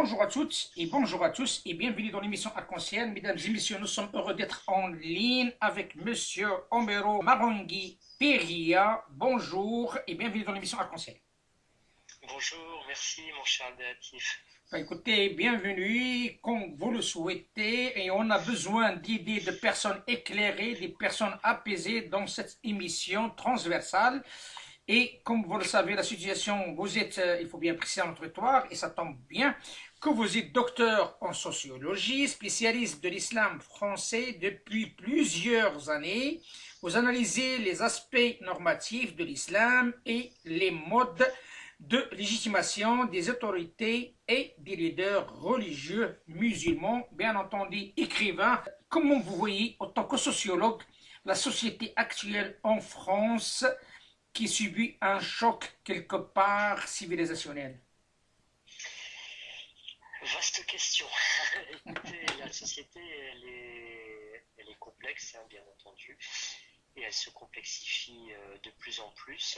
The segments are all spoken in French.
Bonjour à toutes et bonjour à tous et bienvenue dans l'émission Arc-en-Ciel. Mesdames et messieurs, nous sommes heureux d'être en ligne avec Monsieur Homero Maronghi Peria. Bonjour et bienvenue dans l'émission Arc-en-Ciel. Bonjour, merci mon cher Abdelatif. Écoutez, bienvenue comme vous le souhaitez et on a besoin d'idées de personnes éclairées, des personnes apaisées dans cette émission transversale. Et comme vous le savez, la situation, vous êtes, il faut bien préciser notre territoire, et ça tombe bien, que vous êtes docteur en sociologie, spécialiste de l'islam français depuis plusieurs années. Vous analysez les aspects normatifs de l'islam et les modes de légitimation des autorités et des leaders religieux musulmans, bien entendu écrivain. Comment vous voyez, en tant que sociologue, la société actuelle en France qui subit un choc quelque part civilisationnel? Vaste question. Écoutez, la société, elle est complexe, hein, bien entendu, et elle se complexifie de plus en plus.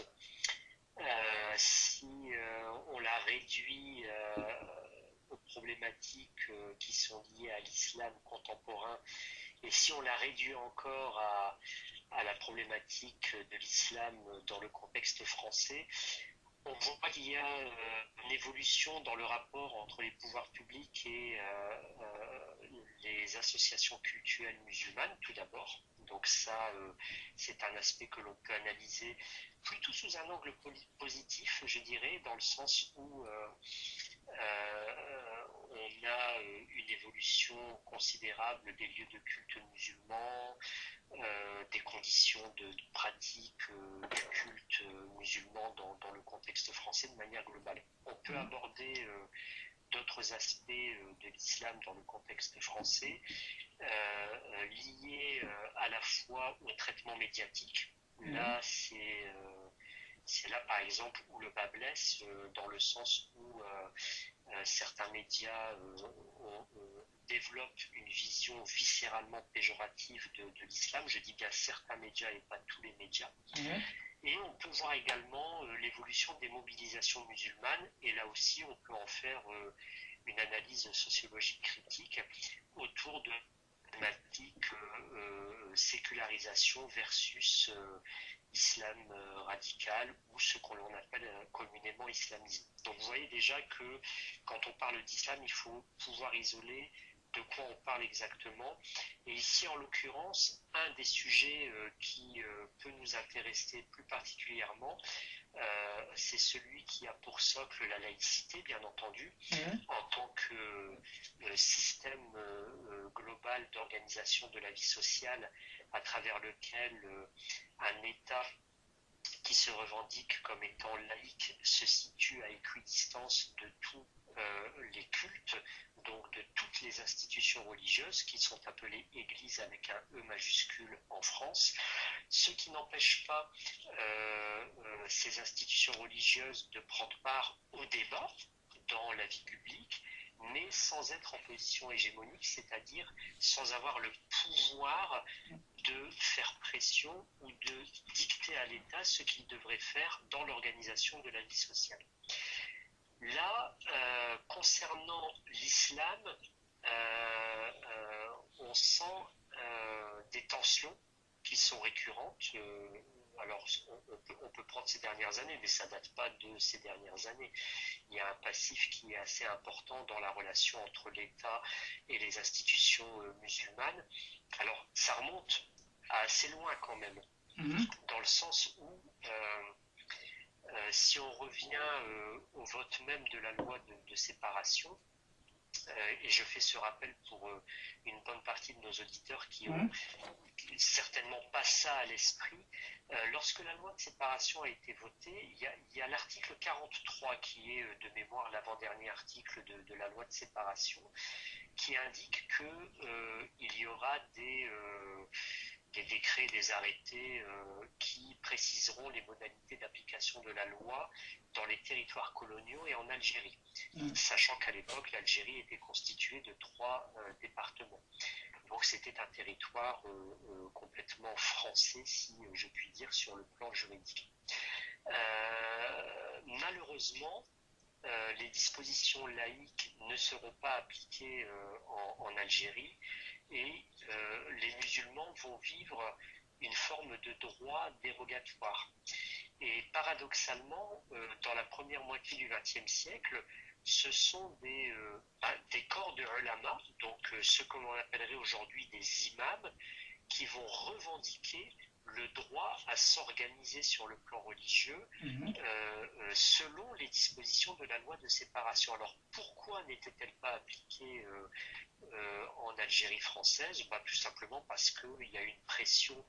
Si on la réduit aux problématiques qui sont liées à l'islam contemporain, et si on la réduit encore à la problématique de l'islam dans le contexte français, on voit qu'il y a une évolution dans le rapport entre les pouvoirs publics et les associations cultuelles musulmanes, tout d'abord. Donc ça, c'est un aspect que l'on peut analyser plutôt sous un angle positif, je dirais, dans le sens où on a une évolution considérable des lieux de culte musulmans, des conditions de pratique du culte musulman dans le contexte français de manière globale. On peut aborder d'autres aspects de l'islam dans le contexte français, liés à la fois au traitement médiatique. Là, c'est là, par exemple, où le bas blesse, dans le sens où certains médias développent une vision viscéralement péjorative de l'islam. Je dis bien certains médias et pas tous les médias. Et on peut voir également l'évolution des mobilisations musulmanes, et là aussi on peut en faire une analyse sociologique critique autour de la thématique sécularisation versus islam radical, ou ce qu'on appelle communément islamisme. Donc vous voyez déjà que quand on parle d'islam, il faut pouvoir isoler de quoi on parle exactement. Et ici, en l'occurrence, un des sujets qui peut nous intéresser plus particulièrement, c'est celui qui a pour socle la laïcité, bien entendu, en tant que système global d'organisation de la vie sociale, à travers lequel un État qui se revendique comme étant laïque se situe à équidistance de tous les cultes, donc de toutes les institutions religieuses qui sont appelées églises avec un E majuscule en France, ce qui n'empêche pas ces institutions religieuses de prendre part au débat dans la vie publique, mais sans être en position hégémonique, c'est-à-dire sans avoir le pouvoir de faire pression ou de dicter à l'État ce qu'il devrait faire dans l'organisation de la vie sociale. Là, concernant l'islam, on sent des tensions qui sont récurrentes. Alors, on peut prendre ces dernières années, mais ça ne date pas de ces dernières années. Il y a un passif qui est assez important dans la relation entre l'État et les institutions musulmanes. Alors, ça remonte à assez loin quand même, dans le sens où si on revient au vote même de la loi de séparation, et je fais ce rappel pour une bonne partie de nos auditeurs qui ont certainement pas ça à l'esprit, lorsque la loi de séparation a été votée, il y a l'article 43 qui est de mémoire l'avant-dernier article de la loi de séparation, qui indique qu'il y aura des décrets, des arrêtés qui préciseront les modalités d'application de la loi dans les territoires coloniaux et en Algérie, sachant qu'à l'époque l'Algérie était constituée de 3 départements. Donc c'était un territoire complètement français, si je puis dire, sur le plan juridique. Malheureusement, les dispositions laïques ne seront pas appliquées en Algérie et les musulmans vont vivre une forme de droit dérogatoire. Et paradoxalement, dans la première moitié du XXe siècle, ce sont des corps de ulama, donc ce que l'on appellerait aujourd'hui des imams, qui vont revendiquer le droit à s'organiser sur le plan religieux selon les dispositions de la loi de séparation. Alors pourquoi n'était-elle pas appliquée en Algérie française? Tout simplement parce qu'il y a une pression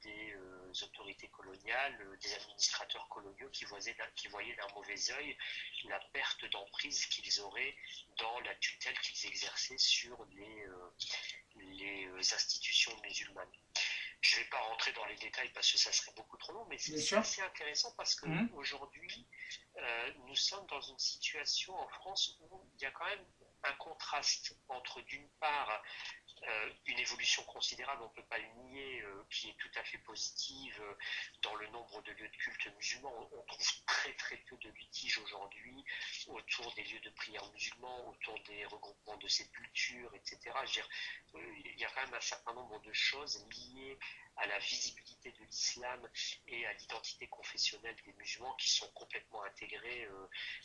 des autorités coloniales, des administrateurs coloniaux qui voyaient d'un mauvais œil la perte d'emprise qu'ils auraient dans la tutelle qu'ils exerçaient sur les institutions musulmanes. Je ne vais pas rentrer dans les détails parce que ça serait beaucoup trop long, mais c'est assez intéressant parce qu'aujourd'hui, nous sommes dans une situation en France où il y a quand même un contraste entre, d'une part, une évolution considérable, on ne peut pas le nier, qui est tout à fait positive dans le nombre de lieux de culte musulmans. On trouve très très peu de litiges aujourd'hui autour des lieux de prière musulmans, autour des regroupements de sépultures, etc. Je veux dire, il y a quand même un certain nombre de choses liées à la visibilité de l'islam et à l'identité confessionnelle des musulmans qui sont complètement intégrées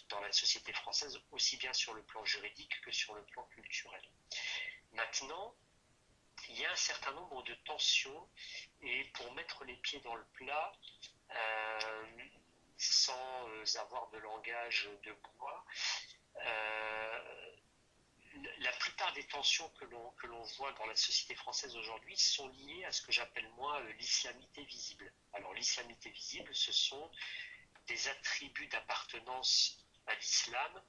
dans la société française, aussi bien sur le plan juridique que sur le plan culturel. Maintenant, il y a un certain nombre de tensions et pour mettre les pieds dans le plat, sans avoir de langage de bois, la plupart des tensions que l'on voit dans la société française aujourd'hui sont liées à ce que j'appelle moi l'islamité visible. Alors l'islamité visible, ce sont des attributs d'appartenance à l'islam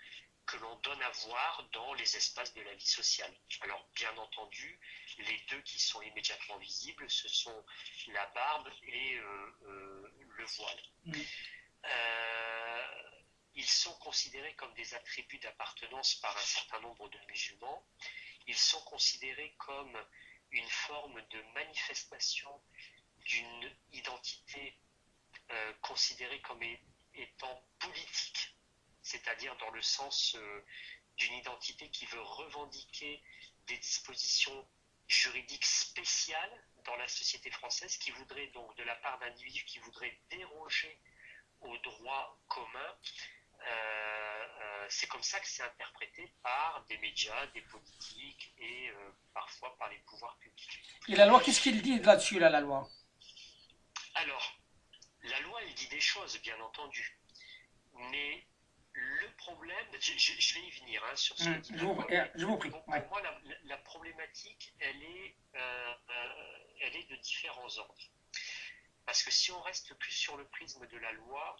que l'on donne à voir dans les espaces de la vie sociale. Alors, bien entendu, les deux qui sont immédiatement visibles, ce sont la barbe et le voile. Ils sont considérés comme des attributs d'appartenance par un certain nombre de musulmans. Ils sont considérés comme une forme de manifestation d'une identité considérée comme étant politique, c'est-à-dire dans le sens d'une identité qui veut revendiquer des dispositions juridiques spéciales dans la société française, qui voudrait donc, de la part d'individus qui voudraient déroger au droit commun. C'est comme ça que c'est interprété par des médias, des politiques et parfois par les pouvoirs publics. Et la loi, qu'est-ce qu'il dit là-dessus, là, la loi? Alors, la loi, elle dit des choses, bien entendu, mais le problème, je vais y venir sur ce que dit la loi. Je vous prie. Pour moi, la problématique, elle est de différents ordres. Parce que si on reste que sur le prisme de la loi,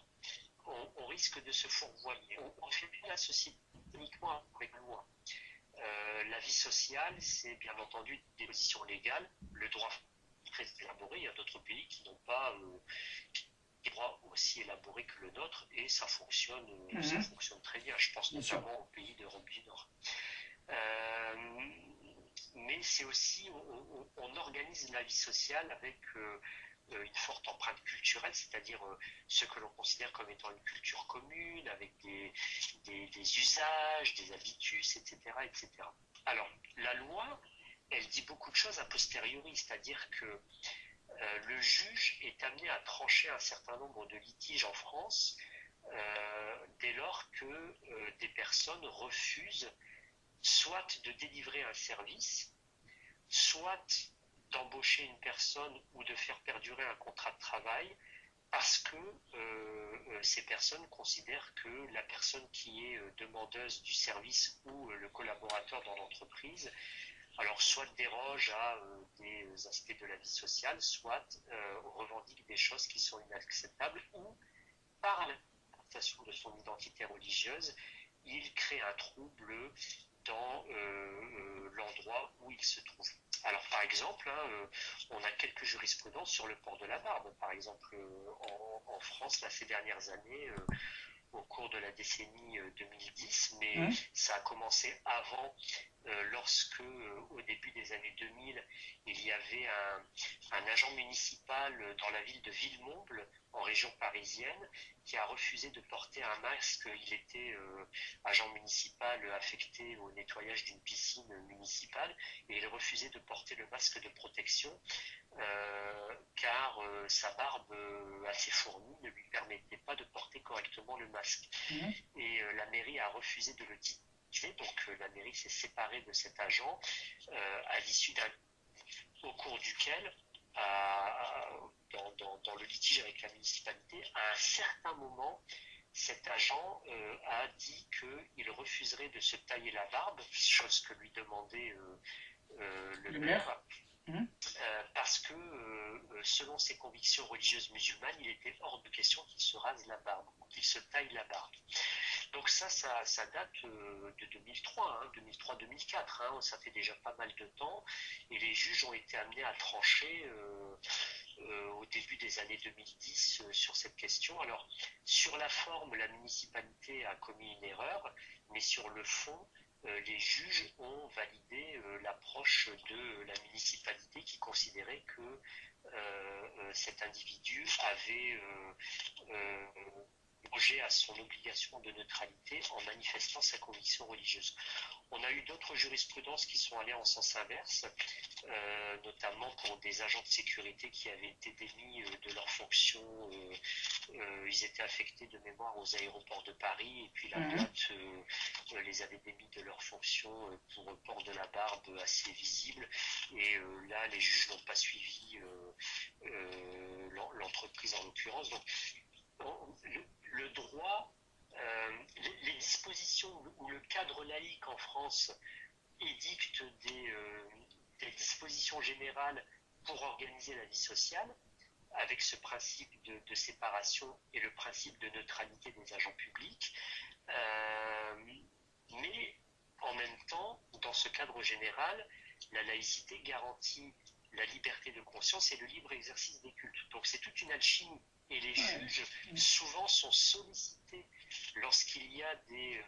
on risque de se fourvoyer. On ne fait plus la société uniquement avec la loi. La vie sociale, c'est bien entendu des positions légales. Le droit est très élaboré. Il y a d'autres pays qui n'ont pas des droits aussi élaborés que le nôtre et ça fonctionne très bien. Je pense notamment aux pays d'Europe du Nord. Mais c'est aussi, on organise la vie sociale avec une forte empreinte culturelle, c'est-à-dire ce que l'on considère comme étant une culture commune, avec des usages, des habitus, etc., etc. Alors, la loi, elle dit beaucoup de choses a posteriori, c'est-à-dire que le juge est amené à trancher un certain nombre de litiges en France dès lors que des personnes refusent soit de délivrer un service, soit d'embaucher une personne ou de faire perdurer un contrat de travail parce que ces personnes considèrent que la personne qui est demandeuse du service ou le collaborateur dans l'entreprise, alors soit déroge à des aspects de la vie sociale, soit revendique des choses qui sont inacceptables ou par l'acceptation de son identité religieuse, il crée un trouble dans l'endroit où il se trouve. Alors par exemple, on a quelques jurisprudences sur le port de la barbe. Par exemple, en France, là, ces dernières années, au cours de la décennie 2010, mais ça a commencé avant lorsque, au début des années 2000, il y avait un agent municipal dans la ville de Villemomble, en région parisienne, qui a refusé de porter un masque. Il était agent municipal affecté au nettoyage d'une piscine municipale et il refusait de porter le masque de protection car sa barbe assez fournie ne lui permettait pas de porter correctement le masque. Mhm. Et la mairie a refusé de le titrer. Donc la mairie s'est séparée de cet agent à l'issue au cours duquel, dans le litige avec la municipalité, à un certain moment, cet agent a dit qu'il refuserait de se tailler la barbe, chose que lui demandait le maire. Parce que, selon ses convictions religieuses musulmanes, il était hors de question qu'il se rase la barbe, qu'il se taille la barbe. Donc ça date de 2003, hein, 2003-2004, hein, ça fait déjà pas mal de temps, et les juges ont été amenés à trancher au début des années 2010 sur cette question. Alors, sur la forme, la municipalité a commis une erreur, mais sur le fond, les juges ont validé l'approche de la municipalité qui considérait que cet individu avait logé à son obligation de neutralité en manifestant sa conviction religieuse. On a eu d'autres jurisprudences qui sont allées en sens inverse, notamment pour des agents de sécurité qui avaient été démis de leurs fonctions. Ils étaient affectés de mémoire aux aéroports de Paris et puis la boîte les avait démis de leurs fonctions pour port de la barbe assez visible. Et là, les juges n'ont pas suivi l'entreprise en l'occurrence. Donc, le droit, les dispositions ou le cadre laïque en France édicte des dispositions générales pour organiser la vie sociale, avec ce principe de séparation et le principe de neutralité des agents publics. Mais en même temps, dans ce cadre général, la laïcité garantit la liberté de conscience et le libre exercice des cultes. Donc c'est toute une alchimie. Et les juges, souvent, sont sollicités lorsqu'il y a des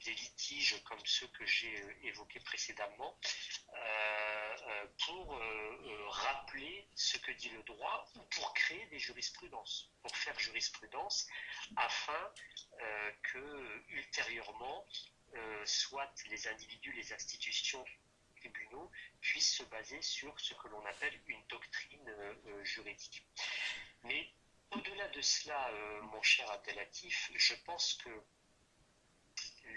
litiges comme ceux que j'ai évoqués précédemment pour rappeler ce que dit le droit ou pour créer des jurisprudences, pour faire jurisprudence afin que, ultérieurement, soit les individus, les institutions, les tribunaux puissent se baser sur ce que l'on appelle une doctrine juridique. Mais au-delà de cela, mon cher Abdelatif, je pense que il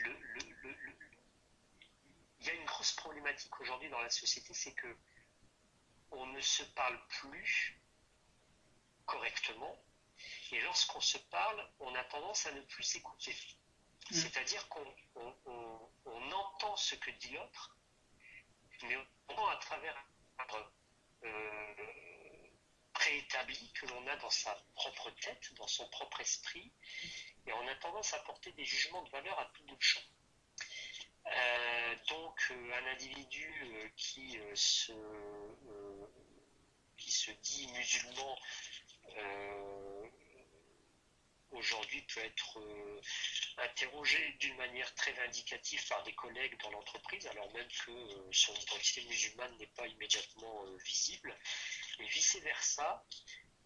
y a une grosse problématique aujourd'hui dans la société, c'est que on ne se parle plus correctement, et lorsqu'on se parle, on a tendance à ne plus s'écouter. C'est-à-dire qu'on entend ce que dit l'autre, mais on entend à travers préétabli que l'on a dans sa propre tête, dans son propre esprit, et on a tendance à porter des jugements de valeur à tout bout de champ. Donc un individu qui se dit musulman aujourd'hui peut être interrogé d'une manière très vindicative par des collègues dans l'entreprise, alors même que son identité musulmane n'est pas immédiatement visible. Et vice-versa,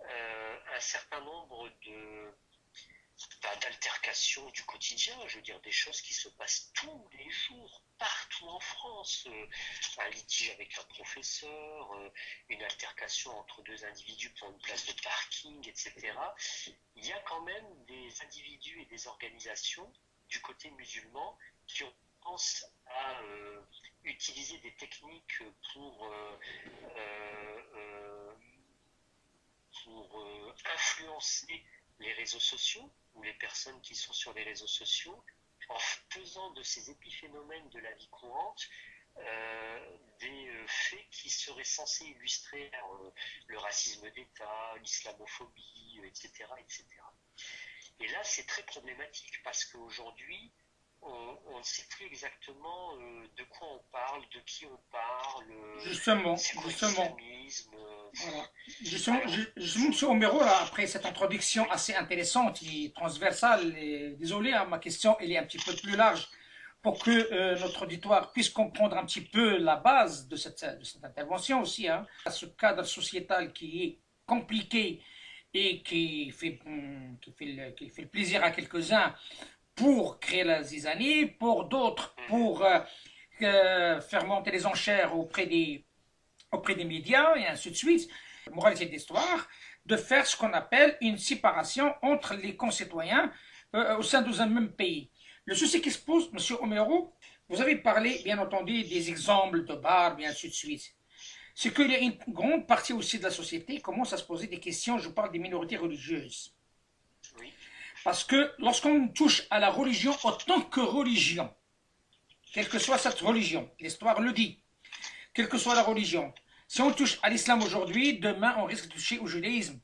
un certain nombre d'altercations du quotidien, je veux dire des choses qui se passent tous les jours, partout en France, un litige avec un professeur, une altercation entre deux individus pour une place de parking, etc. Il y a quand même des individus et des organisations du côté musulman qui ont tendance à utiliser des techniques pour influencer les réseaux sociaux ou les personnes qui sont sur les réseaux sociaux en faisant de ces épiphénomènes de la vie courante des faits qui seraient censés illustrer le racisme d'État, l'islamophobie, etc., etc. Et là, c'est très problématique parce qu'aujourd'hui, on ne sait plus exactement de quoi on parle, de qui on parle, justement. Voilà. Justement, M. Omero, là, après cette introduction assez intéressante et transversale, et désolé, hein, ma question elle est un petit peu plus large. pour que notre auditoire puisse comprendre un petit peu la base de cette intervention aussi, hein. Ce cadre sociétal qui est compliqué et qui fait le plaisir à quelques-uns pour créer la zizanie, pour d'autres pour faire monter les enchères auprès des médias et ainsi de suite. Moralité d'histoire, de faire ce qu'on appelle une séparation entre les concitoyens au sein d'un même pays. Le souci qui se pose, M. Omero, vous avez parlé, bien entendu, des exemples de bars, et ainsi de suite. C'est qu'il y a une grande partie aussi de la société qui commence à se poser des questions, je parle des minorités religieuses. Oui. Parce que lorsqu'on touche à la religion en tant que religion, quelle que soit cette religion, l'histoire le dit, quelle que soit la religion, si on touche à l'islam aujourd'hui, demain on risque de toucher au judaïsme.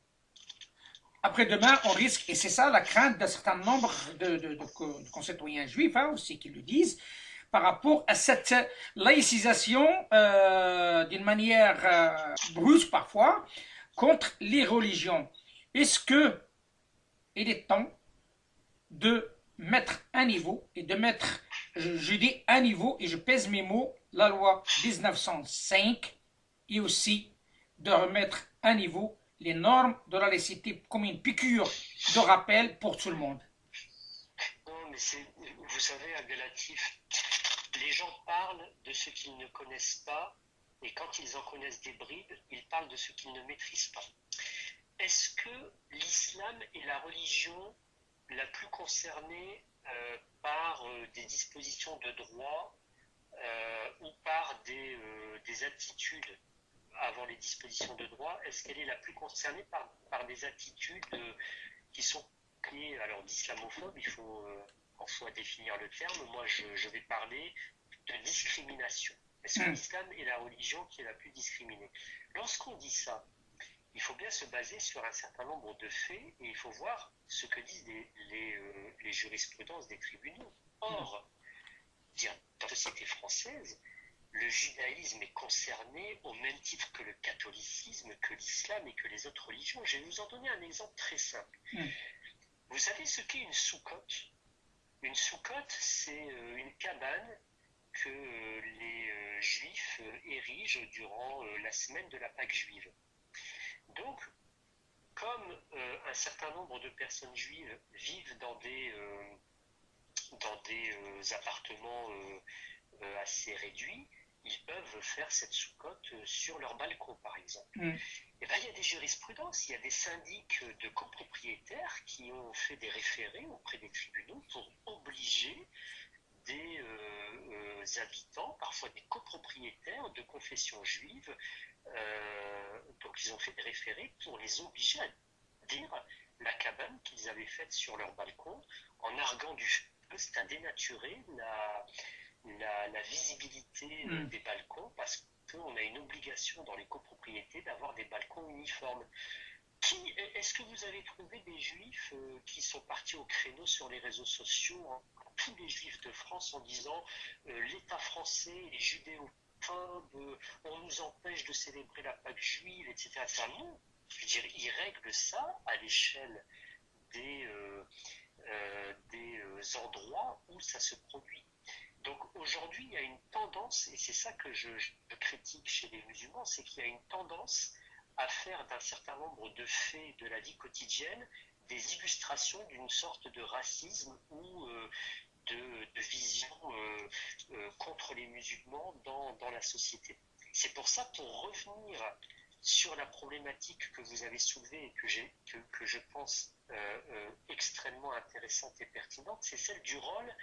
Après-demain, on risque, et c'est ça la crainte d'un certain nombre de concitoyens juifs, hein, aussi qui le disent, par rapport à cette laïcisation d'une manière brusque parfois contre les religions. Est-ce que il est temps de mettre à niveau et de mettre, je dis à niveau et je pèse mes mots, la loi 1905 et aussi de remettre à niveau les normes de la laïcité comme une piqûre de rappel pour tout le monde. Non, mais vous savez, Abdelatif, les gens parlent de ce qu'ils ne connaissent pas, et quand ils en connaissent des bribes, ils parlent de ce qu'ils ne maîtrisent pas. Est-ce que l'islam est la religion la plus concernée par des dispositions de droit ou par des attitudes avant les dispositions de droit? Est-ce qu'elle est la plus concernée par des attitudes qui sont liées, alors d'islamophobes, il faut en soi définir le terme, moi je vais parler de discrimination. Est-ce que l'islam est la religion qui est la plus discriminée? Lorsqu'on dit ça, il faut bien se baser sur un certain nombre de faits et il faut voir ce que disent les jurisprudences des tribunaux. Or, dans la société française, le judaïsme est concerné au même titre que le catholicisme, que l'islam et que les autres religions. Je vais vous en donner un exemple très simple. Vous savez ce qu'est une soukotte? Une soukotte, c'est une cabane que les juifs érigent durant la semaine de la Pâque juive. Donc, comme un certain nombre de personnes juives vivent dans des appartements assez réduits, ils peuvent faire cette soukotte sur leur balcon, par exemple. Et bien, il y a des jurisprudences, il y a des syndics de copropriétaires qui ont fait des référés auprès des tribunaux pour obliger des habitants, parfois des copropriétaires de confession juive, donc ils ont fait des référés pour les obliger à dire la cabane qu'ils avaient faite sur leur balcon en arguant du feu, c'est à dénaturer la visibilité des balcons parce qu'on a une obligation dans les copropriétés d'avoir des balcons uniformes. Est-ce que vous avez trouvé des juifs qui sont partis au créneau sur les réseaux sociaux, hein, tous les juifs de France en disant l'État français est judéophobe, on nous empêche de célébrer la Pâque juive, etc. Ça, non. Je veux dire, ils règlent ça à l'échelle des endroits où ça se produit. Donc aujourd'hui, il y a une tendance, et c'est ça que je critique chez les musulmans, c'est qu'il y a une tendance à faire d'un certain nombre de faits de la vie quotidienne des illustrations d'une sorte de racisme ou de vision contre les musulmans dans la société. C'est pour ça, pour revenir sur la problématique que vous avez soulevée et que je pense extrêmement intéressante et pertinente, c'est celle du rôle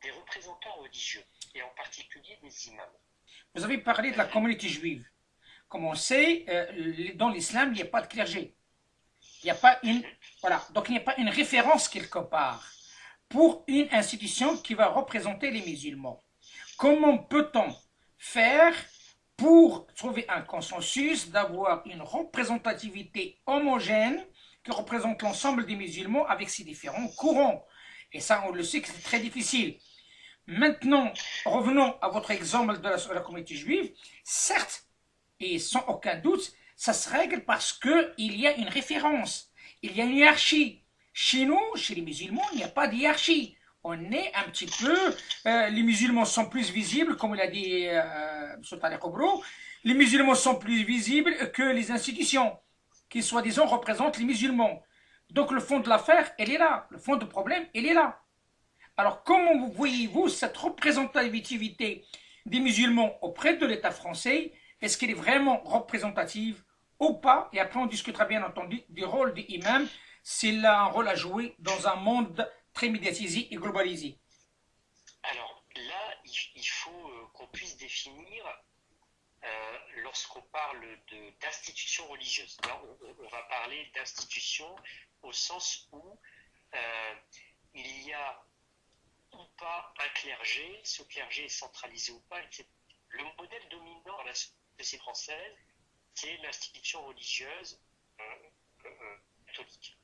des représentants religieux, et en particulier des imams. Vous avez parlé de la communauté juive. Comme on sait, dans l'islam, il n'y a pas de clergé. Il n'y a pas une, voilà, donc il n'y a pas une référence quelque part pour une institution qui va représenter les musulmans. Comment peut-on faire pour trouver un consensus, d'avoir une représentativité homogène qui représente l'ensemble des musulmans avec ses différents courants? Et ça, on le sait que c'est très difficile. Maintenant, revenons à votre exemple de la communauté juive. Certes, et sans aucun doute, ça se règle parce qu'il y a une référence, il y a une hiérarchie. Chez nous, chez les musulmans, il n'y a pas de hiérarchie. on est un petit peu, les musulmans sont plus visibles, comme l'a dit M. Tariq Obro, les musulmans sont plus visibles que les institutions qui, soi-disant, représentent les musulmans. Donc le fond de l'affaire, elle est là. Le fond du problème, elle est là. Alors comment voyez-vous cette représentativité des musulmans auprès de l'État français? Est-ce qu'elle est vraiment représentative ou pas? Et après on discutera bien entendu du rôle de l'imam, s'il a un rôle à jouer dans un monde très médiatisé et globalisé. Alors là, il faut qu'on puisse définir lorsqu'on parle d'institutions religieuses. Là, on va parler d'institutions au sens où il y a ou pas un clergé, ce clergé est centralisé ou pas, etc. Le modèle dominant dans la société française, c'est l'institution religieuse catholique.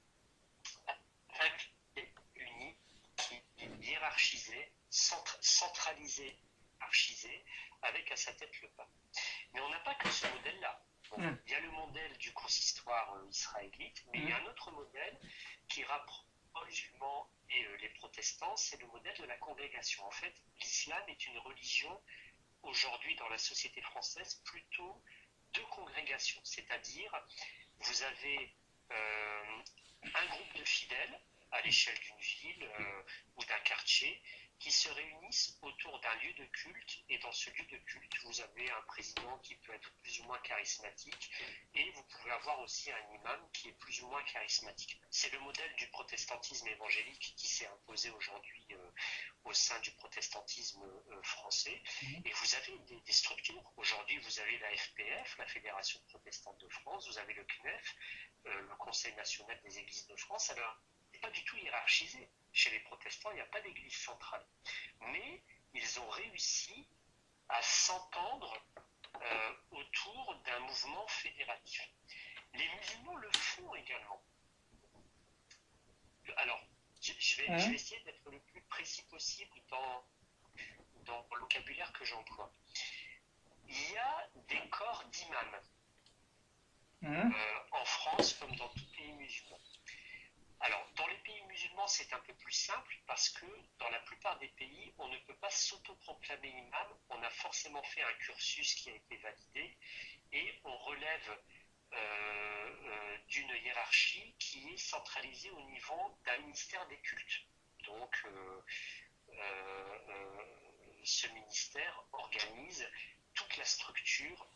Un clergé uni qui est hiérarchisé, centralisé, hiérarchisé, avec à sa tête le pape. Mais on n'a pas que ce modèle-là. Bon, il y a le modèle du consistoire israélite, mais il y a un autre modèle qui rapproche les musulmans et les protestants, c'est le modèle de la congrégation. En fait, l'islam est une religion aujourd'hui dans la société française plutôt de congrégation, c'est-à-dire vous avez un groupe de fidèles à l'échelle d'une ville ou d'un quartier qui se réunissent autour d'un lieu de culte, et dans ce lieu de culte, vous avez un président qui peut être plus ou moins charismatique, et vous pouvez avoir aussi un imam qui est plus ou moins charismatique. C'est le modèle du protestantisme évangélique qui s'est imposé aujourd'hui au sein du protestantisme français, et vous avez des structures. Aujourd'hui, vous avez la FPF, la Fédération protestante de France, vous avez le CNEF, le Conseil national des églises de France. Alors, c'est pas du tout hiérarchisé. Chez les protestants, il n'y a pas d'église centrale. Mais ils ont réussi à s'entendre autour d'un mouvement fédératif. Les musulmans le font également. Alors, je vais essayer d'être le plus précis possible dans le vocabulaire que j'emploie. Il y a des corps d'imams en France comme dans tout pays musulman. Alors, dans les pays musulmans, c'est un peu plus simple parce que dans la plupart des pays, on ne peut pas s'autoproclamer imam. On a forcément fait un cursus qui a été validé et on relève d'une hiérarchie qui est centralisée au niveau d'un ministère des cultes. Donc, ce ministère organise toute la structure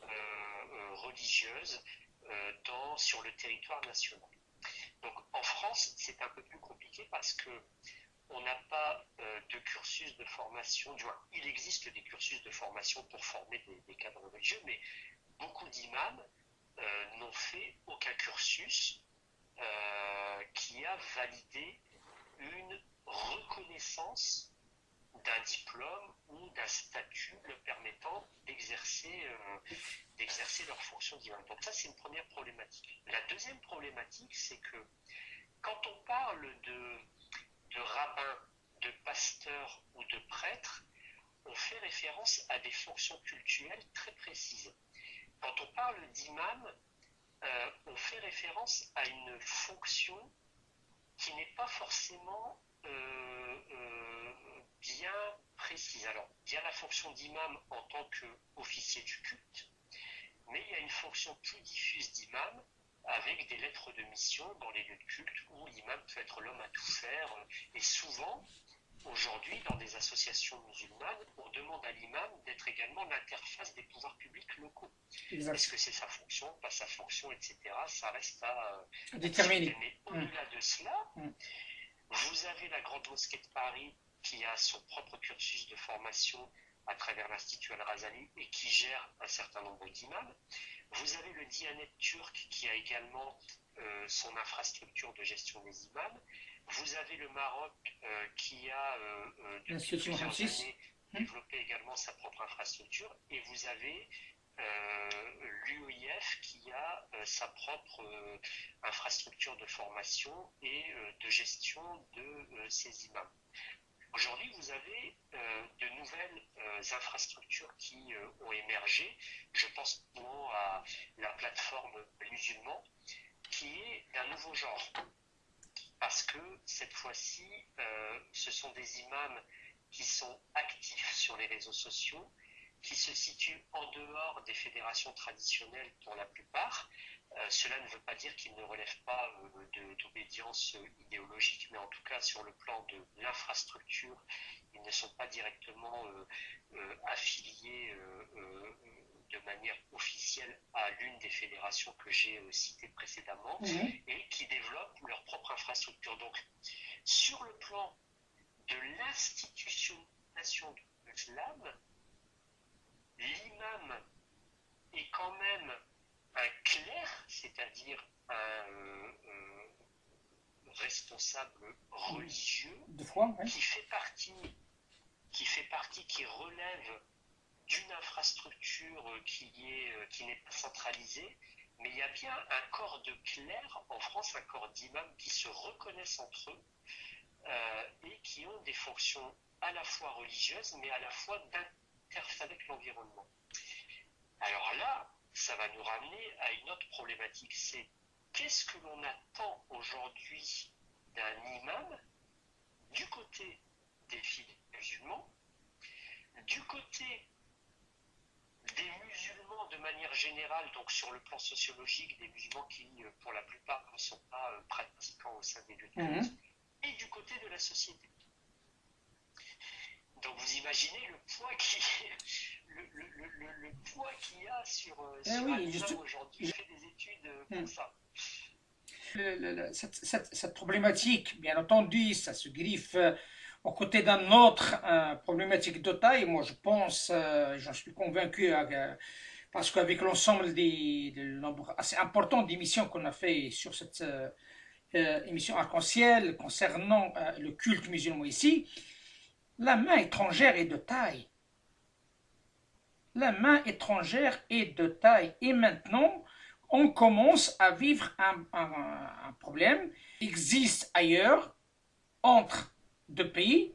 religieuse sur le territoire national. Donc en France, c'est un peu plus compliqué parce que on n'a pas de cursus de formation. Du moins, il existe des cursus de formation pour former des cadres religieux, mais beaucoup d'imams n'ont fait aucun cursus qui a validé une reconnaissance d'un diplôme ou d'un statut leur permettant d'exercer leur fonction d'imam. Donc ça, c'est une première problématique. La deuxième problématique, c'est que quand on parle de rabbin, de pasteur ou de prêtre, on fait référence à des fonctions cultuelles très précises. Quand on parle d'imam, on fait référence à une fonction qui n'est pas forcément bien précise. Alors, il y a la fonction d'imam en tant qu'officier du culte, mais il y a une fonction plus diffuse d'imam avec des lettres de mission dans les lieux de culte où l'imam peut être l'homme à tout faire. Et souvent, aujourd'hui, dans des associations musulmanes, on demande à l'imam d'être également l'interface des pouvoirs publics locaux. Exact. Est-ce que c'est sa fonction, pas sa fonction, etc. Ça reste à déterminer. Mais au-delà de cela, vous avez la Grande Mosquée de Paris qui a son propre cursus de formation à travers l'Institut Al-Razali et qui gère un certain nombre d'imams. Vous avez le Diyanet turc qui a également son infrastructure de gestion des imams. Vous avez le Maroc qui a depuis plusieurs années développé également sa propre infrastructure. Et vous avez l'UOIF qui a sa propre infrastructure de formation et de gestion de ses imams. Aujourd'hui, vous avez de nouvelles infrastructures qui ont émergé. Je pense notamment à la plateforme musulman, qui est d'un nouveau genre. parce que cette fois-ci, ce sont des imams qui sont actifs sur les réseaux sociaux, qui se situent en dehors des fédérations traditionnelles pour la plupart. Cela ne veut pas dire qu'ils ne relèvent pas d'obédience idéologique, mais en tout cas sur le plan de l'infrastructure, ils ne sont pas directement affiliés de manière officielle à l'une des fédérations que j'ai citées précédemment, et qui développent leur propre infrastructure. Donc, sur le plan de l'institutionnalisation de l'islam, l'imam est quand même un clerc, c'est-à-dire un responsable religieux qui relève d'une infrastructure qui n'est pas centralisée, mais il y a bien un corps de clercs en France, un corps d'imams qui se reconnaissent entre eux et qui ont des fonctions à la fois religieuses, mais à la fois d'interface avec l'environnement. Alors là, ça va nous ramener à une autre problématique, c'est qu'est-ce que l'on attend aujourd'hui d'un imam du côté des fidèles musulmans, du côté des musulmans de manière générale, donc sur le plan sociologique, des musulmans qui, pour la plupart, ne sont pas pratiquants au sein des lieux de culte, et du côté de la société. Donc vous imaginez le poids le poids qu'il y a sur un imam aujourd'hui. Je fais des études pour ça. Cette problématique, bien entendu, ça se griffe aux côtés d'un autre problématique de taille. Moi, je pense, j'en suis convaincu, parce qu'avec l'ensemble des nombre assez important d'émissions qu'on a fait sur cette émission Arc-en-Ciel concernant le culte musulman ici, la main étrangère est de taille. La main étrangère est de taille. Et maintenant, on commence à vivre un problème qui existe ailleurs entre deux pays.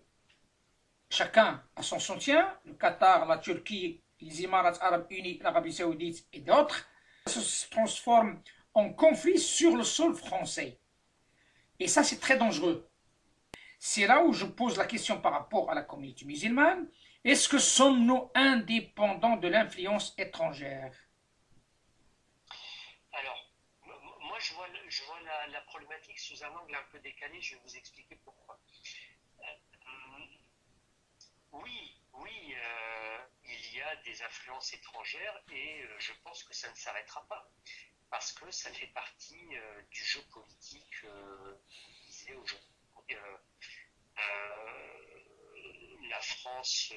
Chacun a son soutien. Le Qatar, la Turquie, les Émirats arabes unis, l'Arabie saoudite et d'autres. Ça se transforme en conflit sur le sol français. Et ça, c'est très dangereux. C'est là où je pose la question par rapport à la communauté musulmane. Est-ce que sommes-nous indépendants de l'influence étrangère? Alors, moi je vois la problématique sous un angle un peu décalé, je vais vous expliquer pourquoi. Oui, il y a des influences étrangères et je pense que ça ne s'arrêtera pas, parce que ça fait partie du jeu politique visé aujourd'hui. La France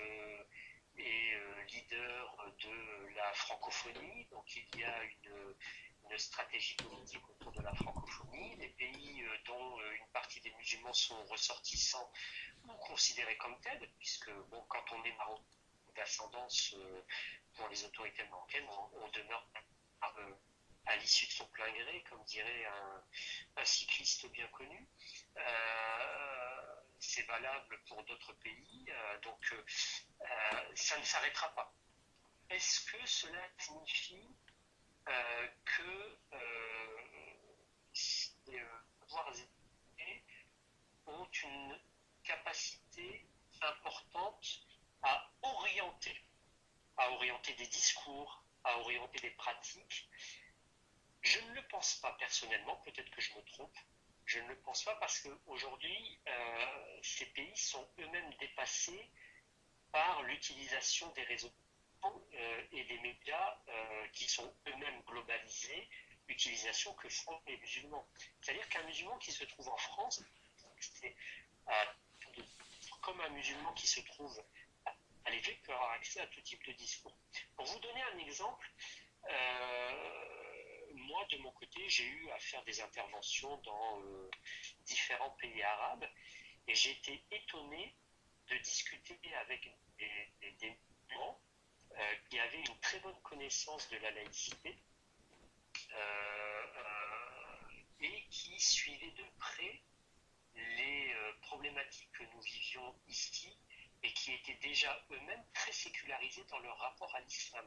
est leader de la francophonie, donc il y a une stratégie politique autour de la francophonie. Les pays dont une partie des musulmans sont ressortissants ou considérés comme tels, puisque bon, quand on est marocain d'ascendance pour les autorités marocaines, on demeure à l'issue de son plein gré, comme dirait un cycliste bien connu. C'est valable pour d'autres pays, donc ça ne s'arrêtera pas. Est-ce que cela signifie que les pouvoirs étrangers ont une capacité importante à orienter des discours, à orienter des pratiques? Je ne le pense pas personnellement, peut-être que je me trompe. Je ne le pense pas parce qu'aujourd'hui, ces pays sont eux-mêmes dépassés par l'utilisation des réseaux et des médias qui sont eux-mêmes globalisés, utilisation que font les musulmans. C'est-à-dire qu'un musulman qui se trouve en France, c'est comme un musulman qui se trouve à l'Égypte peut avoir accès à tout type de discours. Pour vous donner un exemple, moi, de mon côté, j'ai eu à faire des interventions dans différents pays arabes et j'ai été étonné de discuter avec des musulmans qui avaient une très bonne connaissance de la laïcité et qui suivaient de près les problématiques que nous vivions ici et qui étaient déjà eux-mêmes très sécularisés dans leur rapport à l'islam.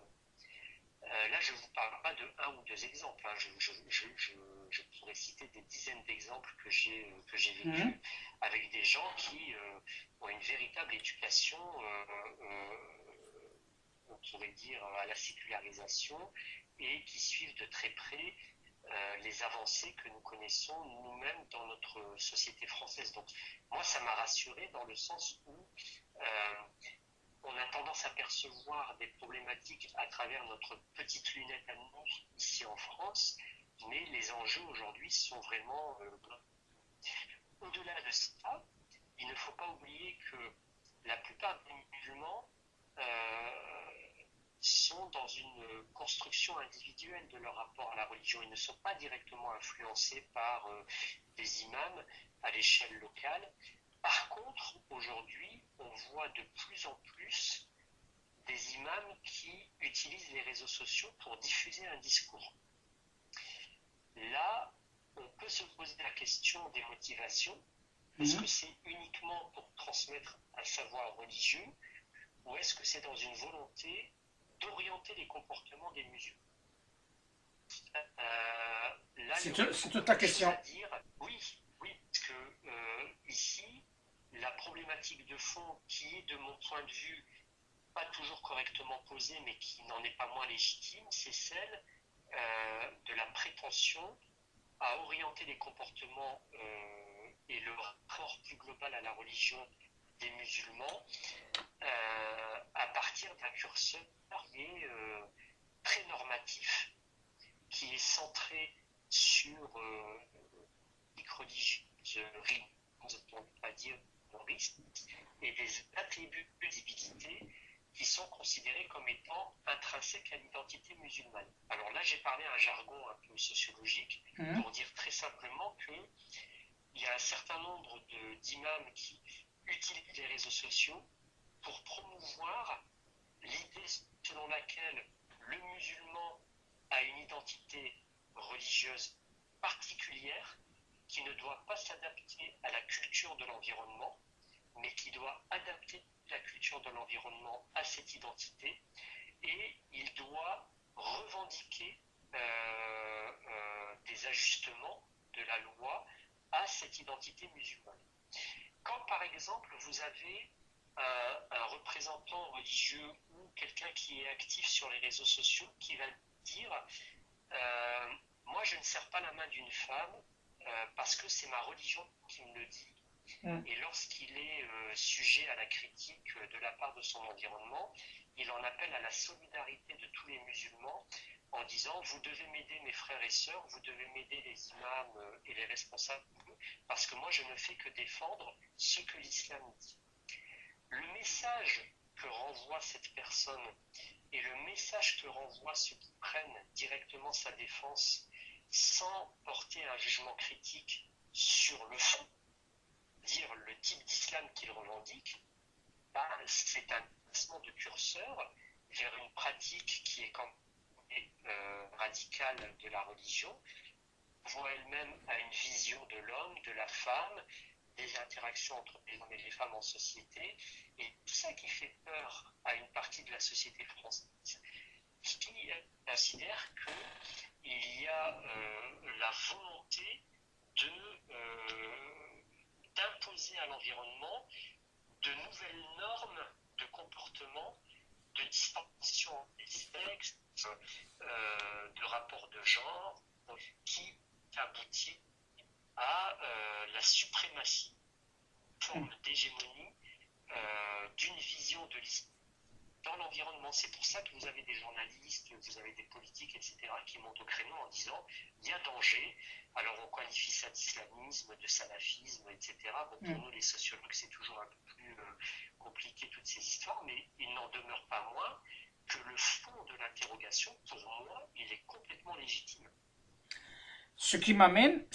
Là, je ne vous parle pas de un ou deux exemples, hein. Je pourrais citer des dizaines d'exemples que j'ai vécu Mhm. avec des gens qui ont une véritable éducation, on pourrait dire, à la sécularisation et qui suivent de très près les avancées que nous connaissons nous-mêmes dans notre société française. Donc, moi, ça m'a rassuré dans le sens où euh, on a tendance à percevoir des problématiques à travers notre petite lunette à nous, ici en France, mais les enjeux aujourd'hui sont vraiment au-delà de ça. Il ne faut pas oublier que la plupart des musulmans sont dans une construction individuelle de leur rapport à la religion. Ils ne sont pas directement influencés par des imams à l'échelle locale. Par contre, aujourd'hui, on voit de plus en plus des imams qui utilisent les réseaux sociaux pour diffuser un discours. Là, on peut se poser la question des motivations. Est-ce que Mhm. c'est uniquement pour transmettre un savoir religieux ou est-ce que c'est dans une volonté d'orienter les comportements des musulmans? Là, il y aurait C'est beaucoup toute ta de choses question. à dire. Oui, oui, parce que ici, la problématique de fond qui est, de mon point de vue, pas toujours correctement posée, mais qui n'en est pas moins légitime, c'est celle de la prétention à orienter les comportements et le rapport plus global à la religion des musulmans à partir d'un curseur qui est très normatif, qui est centré sur religieuse, pour ne pas dire risque, et des attributs de divinité qui sont considérés comme étant intrinsèques à l'identité musulmane. Alors là, j'ai parlé un jargon un peu sociologique Mhm. pour dire très simplement qu'il y a un certain nombre d'imams qui utilisent les réseaux sociaux pour promouvoir l'idée selon laquelle le musulman a une identité religieuse particulière qui ne doit pas s'adapter à la culture de l'environnement, mais qui doit adapter la culture de l'environnement à cette identité, et il doit revendiquer des ajustements de la loi à cette identité musulmane. Quand par exemple vous avez un représentant religieux ou quelqu'un qui est actif sur les réseaux sociaux qui va dire moi je ne serre pas la main d'une femme parce que c'est ma religion qui me le dit, Mhm. et lorsqu'il est sujet à la critique de la part de son environnement, il en appelle à la solidarité de tous les musulmans en disant vous devez m'aider mes frères et sœurs, vous devez m'aider les imams et les responsables, parce que moi je ne fais que défendre ce que l'islam dit. Le message que renvoie cette personne et le message que renvoient ceux qui prennent directement sa défense sans porter un jugement critique sur le fond, dire le type d'islam qu'il revendique, ben, c'est un placement de curseur vers une pratique qui est quand même radicale de la religion, voit elle-même à une vision de l'homme, de la femme, des interactions entre les hommes et les femmes en société, et tout ça qui fait peur à une partie de la société française, qui considère qu'il y a la volonté d'imposer à l'environnement de nouvelles normes de comportement, de distinction des sexes, de rapport de genre, qui aboutit à la suprématie, forme d'hégémonie d'une vision de l'islam dans l'environnement. C'est pour ça que vous avez des journalistes, vous avez des politiques, etc., qui montent au créneau en disant il y a danger. Alors on qualifie ça d'islamisme, de salafisme, etc. Bon, pour Mhm. nous, les sociologues, c'est toujours un peu plus compliqué, toutes ces histoires, mais il n'en demeure pas moins que le fond de l'interrogation, pour moi, il est complètement légitime. Ce qui m'amène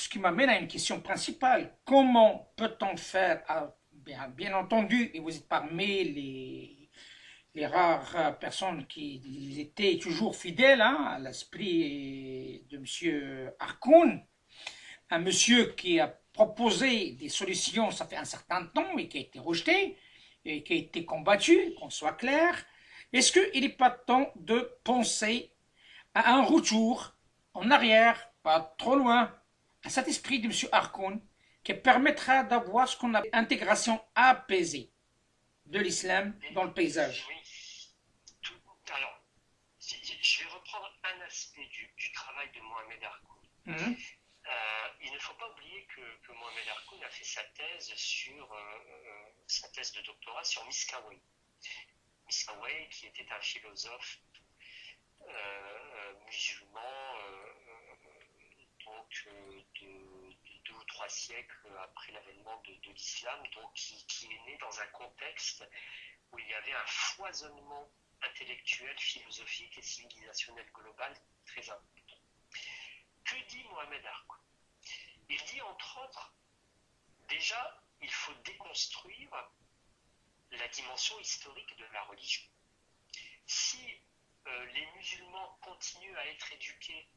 à une question principale. Comment peut-on faire, bien entendu, et vous êtes parmi les rares personnes qui étaient toujours fidèles hein, à l'esprit de M. Harkoun, un monsieur qui a proposé des solutions, ça fait un certain temps, et qui a été rejeté, et qui a été combattu, qu'on soit clair. Est-ce qu'il n'est pas temps de penser à un retour en arrière, pas trop loin, à cet esprit de M. Harkoun qui permettra d'avoir ce qu'on appelle intégration apaisée de l'islam dans le paysage. Oui, alors, je vais reprendre un aspect du travail de Mohamed Harkoun. Il ne faut pas oublier que Mohamed Harkoun a fait sa thèse de doctorat sur Miskawayh. Miskawayh, qui était un philosophe musulman de 2 ou 3 siècles après l'avènement de l'islam, donc qui est né dans un contexte où il y avait un foisonnement intellectuel, philosophique et civilisationnel global très important. Que dit Mohamed Harkoun? Il dit entre autres, déjà, il faut déconstruire la dimension historique de la religion. Si les musulmans continuent à être éduqués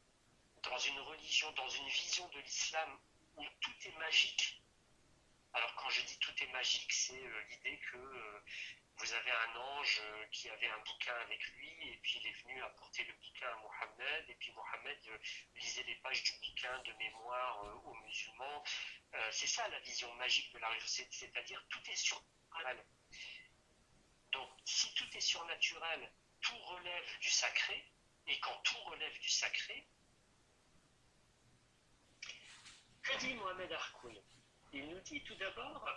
dans une religion, dans une vision de l'islam où tout est magique, alors quand je dis tout est magique, c'est l'idée que vous avez un ange qui avait un bouquin avec lui, et puis il est venu apporter le bouquin à Mohammed, et puis Mohammed lisait les pages du bouquin de mémoire aux musulmans. C'est ça la vision magique de la religion, c'est-à-dire tout est surnaturel. Donc si tout est surnaturel, tout relève du sacré, et quand tout relève du sacré, que dit Mohamed Harkoun? Il nous dit tout d'abord,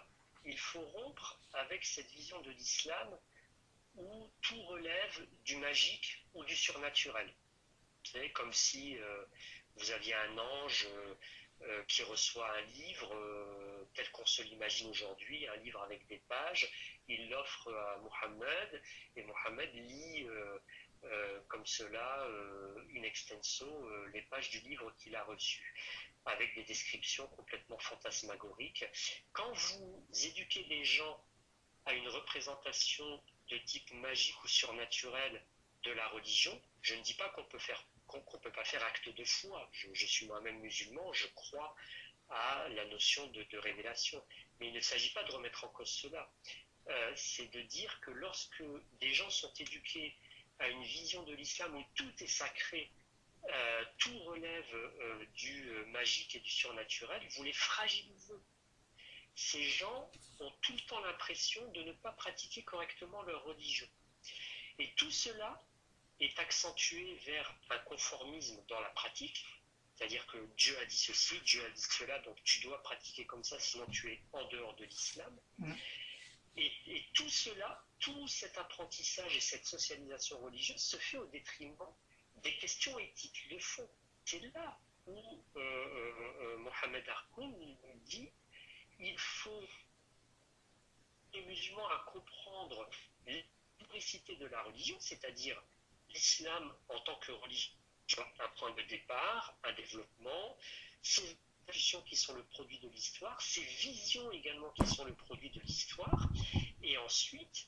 il faut rompre avec cette vision de l'islam où tout relève du magique ou du surnaturel. C'est comme si vous aviez un ange qui reçoit un livre tel qu'on se l'imagine aujourd'hui, un livre avec des pages, il l'offre à Mohammed et Mohammed lit comme cela, in extenso, les pages du livre qu'il a reçu, avec des descriptions complètement fantasmagoriques. Quand vous éduquez les gens à une représentation de type magique ou surnaturel de la religion, je ne dis pas qu'on peut pas faire acte de foi. Je suis moi-même musulman, je crois à la notion de révélation. Mais il ne s'agit pas de remettre en cause cela. C'est de dire que lorsque des gens sont éduqués à une vision de l'islam où tout est sacré, tout relève du magique et du surnaturel, vous les fragilisez. Ces gens ont tout le temps l'impression de ne pas pratiquer correctement leur religion. Et tout cela est accentué vers un conformisme dans la pratique, c'est-à-dire que Dieu a dit ceci, Dieu a dit cela, donc tu dois pratiquer comme ça, sinon tu es en dehors de l'islam. Et tout cela, tout cet apprentissage et cette socialisation religieuse se fait au détriment des questions éthiques de fond. C'est là où Mohamed Harkoun nous dit il faut les musulmans à comprendre l'unicité de la religion, c'est-à-dire l'islam en tant que religion, un point de départ, un développement, ces institutions qui sont le produit de l'histoire, ces visions également qui sont le produit de l'histoire, et ensuite,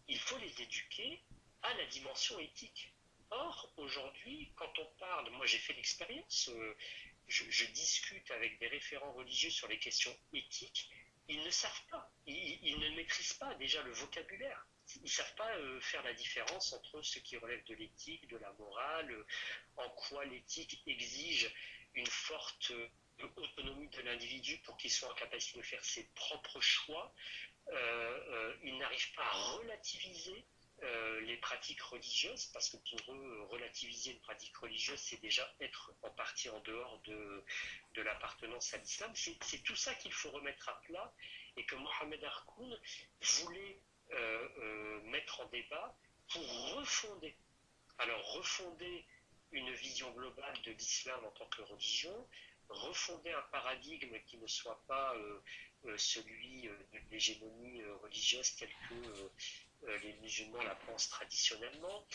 il faut les éduquer à la dimension éthique. Or, aujourd'hui, quand on parle, moi j'ai fait l'expérience, je discute avec des référents religieux sur les questions éthiques, ils ne savent pas, ils ne maîtrisent pas déjà le vocabulaire. Ils ne savent pas faire la différence entre ce qui relève de l'éthique, de la morale, en quoi l'éthique exige une forte autonomie de l'individu pour qu'il soit en capacité de faire ses propres choix. Ils n'arrivent pas à relativiser les pratiques religieuses, parce que pour eux, relativiser une pratique religieuse, c'est déjà être en partie en dehors de l'appartenance à l'islam. C'est tout ça qu'il faut remettre à plat, et que Mohamed Harkoun voulait mettre en débat pour refonder. Alors, refonder une vision globale de l'islam en tant que religion, refonder un paradigme qui ne soit pas celui de l'hégémonie religieuse telle que les musulmans la pensent traditionnellement,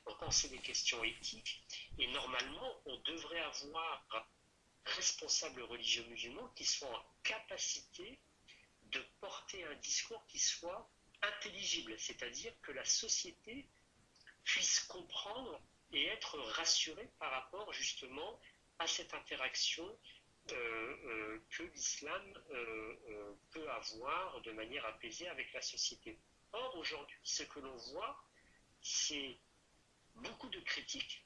repenser des questions éthiques, et normalement, on devrait avoir un responsable religieux musulman qui soit en capacité de porter un discours qui soit intelligible, c'est-à-dire que la société puisse comprendre et être rassurée par rapport justement à cette interaction que l'islam peut avoir de manière apaisée avec la société. Or, aujourd'hui, ce que l'on voit, c'est beaucoup de critiques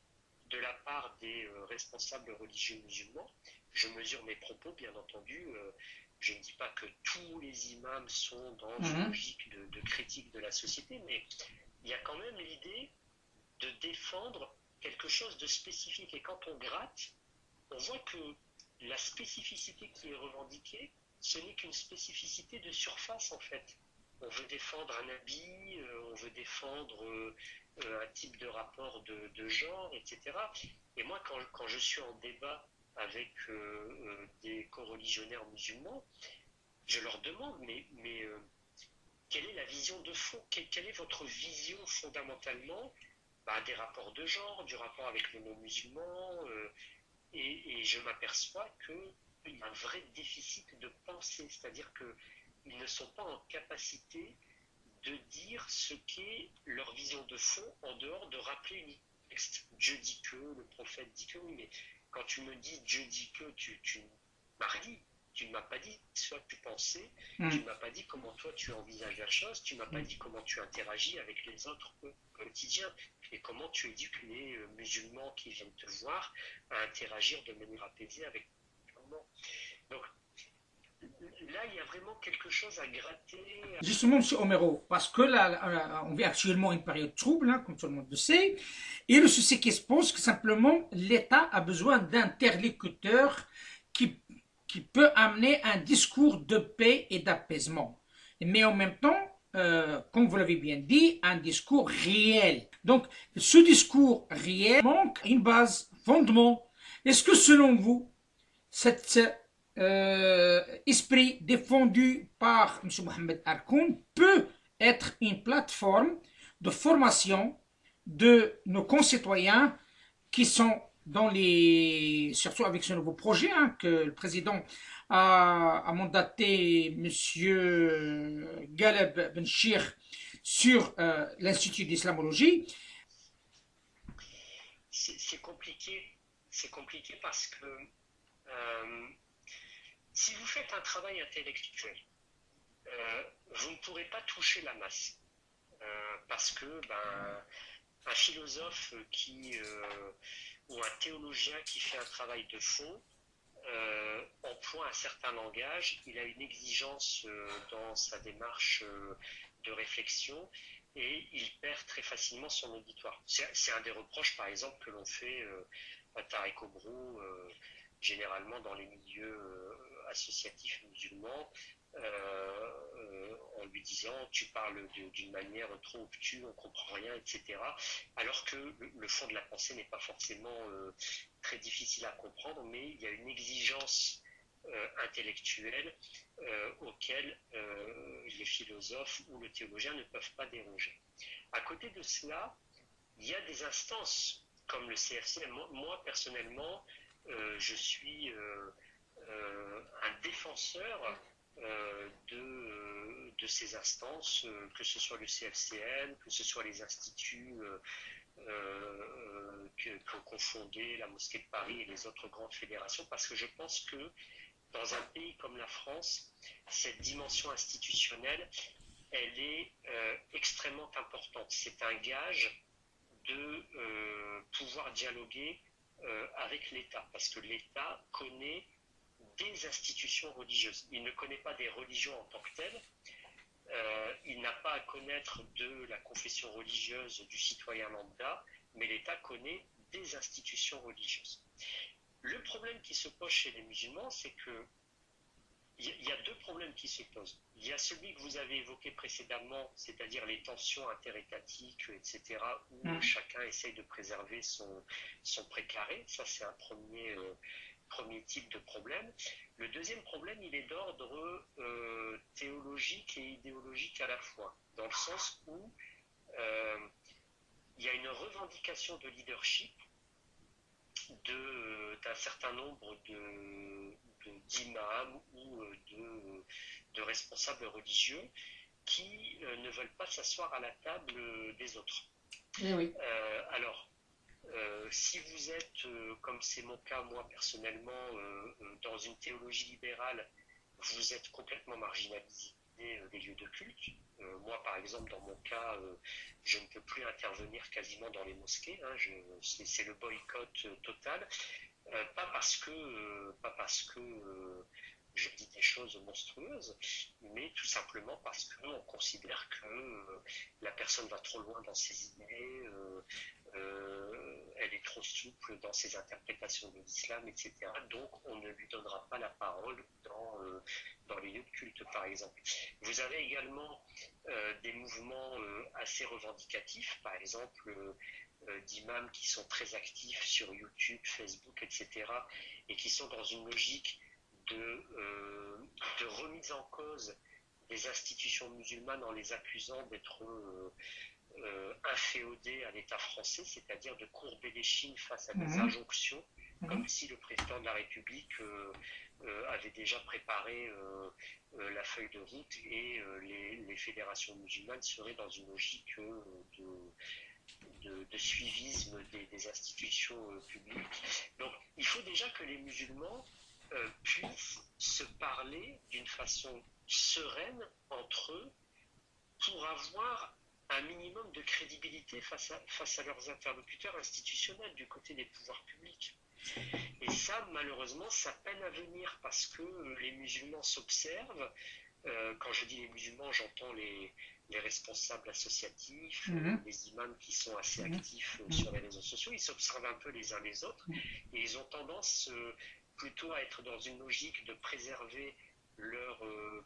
de la part des responsables religieux musulmans. Je mesure mes propos, bien entendu. Je ne dis pas que tous les imams sont dans une logique de critique de la société, mais il y a quand même l'idée de défendre quelque chose de spécifique. Et quand on gratte, on voit que la spécificité qui est revendiquée, ce n'est qu'une spécificité de surface en fait. On veut défendre un habit, on veut défendre un type de rapport de genre, etc. Et moi, quand je suis en débat avec des coreligionnaires musulmans, je leur demande, mais quelle est la vision de fond? Quelle est votre vision fondamentalement des rapports de genre, du rapport avec le non-musulman et je m'aperçois qu'il y a un vrai déficit de pensée, c'est-à-dire qu'ils ne sont pas en capacité de dire ce qu'est leur vision de fond en dehors de rappeler une texte. Dieu dit que, le prophète dit que, oui, mais quand tu me dis Dieu dit que, tu m'as rien. Tu ne m'as pas dit ce que tu pensais, tu ne m'as pas dit comment toi tu envisages la chose, tu ne m'as pas dit comment tu interagis avec les autres au quotidien et comment tu éduques les musulmans qui viennent te voir à interagir de manière apaisée avec le monde. Donc là, il y a vraiment quelque chose à gratter. Justement, M. Omero, parce que là, on vit actuellement une période trouble, hein, comme tout le monde le sait, et le souci qui se pose, que simplement, l'État a besoin d'interlocuteurs qui peut amener un discours de paix et d'apaisement. Mais en même temps, comme vous l'avez bien dit, un discours réel. Donc, ce discours réel manque une base, fondement. Est-ce que selon vous, cet esprit défendu par M. Mohamed Harkoun peut être une plateforme de formation de nos concitoyens qui sont surtout avec ce nouveau projet que le président a mandaté M. Galeb Benchir sur l'Institut d'islamologie. C'est compliqué parce que si vous faites un travail intellectuel, vous ne pourrez pas toucher la masse parce que un philosophe ou un théologien qui fait un travail de fond emploie un certain langage, il a une exigence dans sa démarche de réflexion et il perd très facilement son auditoire. C'est un des reproches, par exemple, que l'on fait à Tarek Obro, généralement dans les milieux associatifs musulmans, en lui disant tu parles d'une manière trop obtuse, on comprend rien, etc. Alors que le fond de la pensée n'est pas forcément très difficile à comprendre, mais il y a une exigence intellectuelle auquel les philosophes ou le théologien ne peuvent pas déroger. À côté de cela, il y a des instances comme le CFC. Moi personnellement, je suis un défenseur de ces instances, que ce soit le CFCN, que ce soit les instituts qu'ont fondé la Mosquée de Paris et les autres grandes fédérations, parce que je pense que dans un pays comme la France, cette dimension institutionnelle, elle est extrêmement importante. C'est un gage de pouvoir dialoguer avec l'État, parce que l'État connaît des institutions religieuses. Il ne connaît pas des religions en tant que telles. Il n'a pas à connaître de la confession religieuse du citoyen lambda, mais l'État connaît des institutions religieuses. Le problème qui se pose chez les musulmans, c'est que il y a deux problèmes qui se posent. Il y a celui que vous avez évoqué précédemment, c'est-à-dire les tensions interétatiques, etc., où chacun essaye de préserver son précaré. Ça, c'est un premier type de problème. Le deuxième problème, il est d'ordre théologique et idéologique à la fois, dans le sens où il y a une revendication de leadership d'un certain nombre d'imams ou de responsables religieux qui ne veulent pas s'asseoir à la table des autres. Oui. Alors, si vous êtes, comme c'est mon cas moi personnellement, dans une théologie libérale, vous êtes complètement marginalisé. présider des lieux de culte. Moi, par exemple, dans mon cas, je ne peux plus intervenir quasiment dans les mosquées. Hein, c'est le boycott total. Pas parce que je dis des choses monstrueuses, mais tout simplement parce qu'on considère que la personne va trop loin dans ses idées, elle est trop souple dans ses interprétations de l'islam, etc. Donc on ne lui donnera pas la parole dans les lieux de culte, par exemple. Vous avez également des mouvements assez revendicatifs, par exemple d'imams qui sont très actifs sur YouTube, Facebook, etc. et qui sont dans une logique de remise en cause des institutions musulmanes en les accusant d'être inféodés à l'État français, c'est-à-dire de courber les chines face à des injonctions, comme si le président de la République avait déjà préparé la feuille de route et les fédérations musulmanes seraient dans une logique de suivisme des institutions publiques. Donc il faut déjà que les musulmans puissent se parler d'une façon sereine entre eux pour avoir un minimum de crédibilité face à leurs interlocuteurs institutionnels du côté des pouvoirs publics. Et ça, malheureusement, ça peine à venir parce que les musulmans s'observent. Quand je dis les musulmans, j'entends les responsables associatifs, les imams qui sont assez actifs sur les réseaux sociaux. Ils s'observent un peu les uns les autres et ils ont tendance plutôt à être dans une logique de préserver leur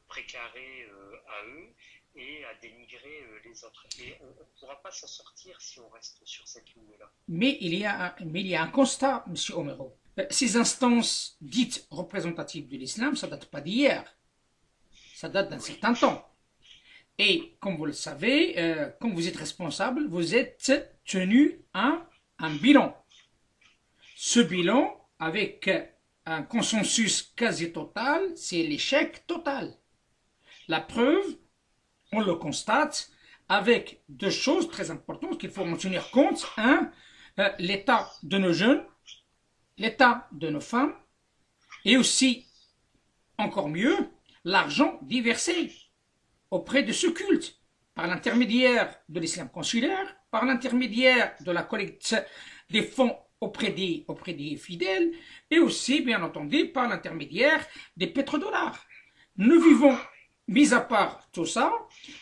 précaré à eux et à dénigrer les autres. Et on ne pourra pas s'en sortir si on reste sur cette ligne-là. Mais il y a un constat, M. Omero. Ces instances dites représentatives de l'islam, ça ne date pas d'hier. Ça date d'un certain temps. Et comme vous le savez, comme vous êtes responsable, vous êtes tenu à un bilan. Ce bilan, avec un consensus quasi total, c'est l'échec total. La preuve, on le constate avec deux choses très importantes qu'il faut en tenir compte. Un, l'état de nos jeunes, l'état de nos femmes, et aussi, encore mieux, l'argent déversé auprès de ce culte, par l'intermédiaire de l'islam consulaire, par l'intermédiaire de la collecte des fonds auprès des fidèles, et aussi, bien entendu, par l'intermédiaire des pétrodollars. Nous vivons, mis à part tout ça,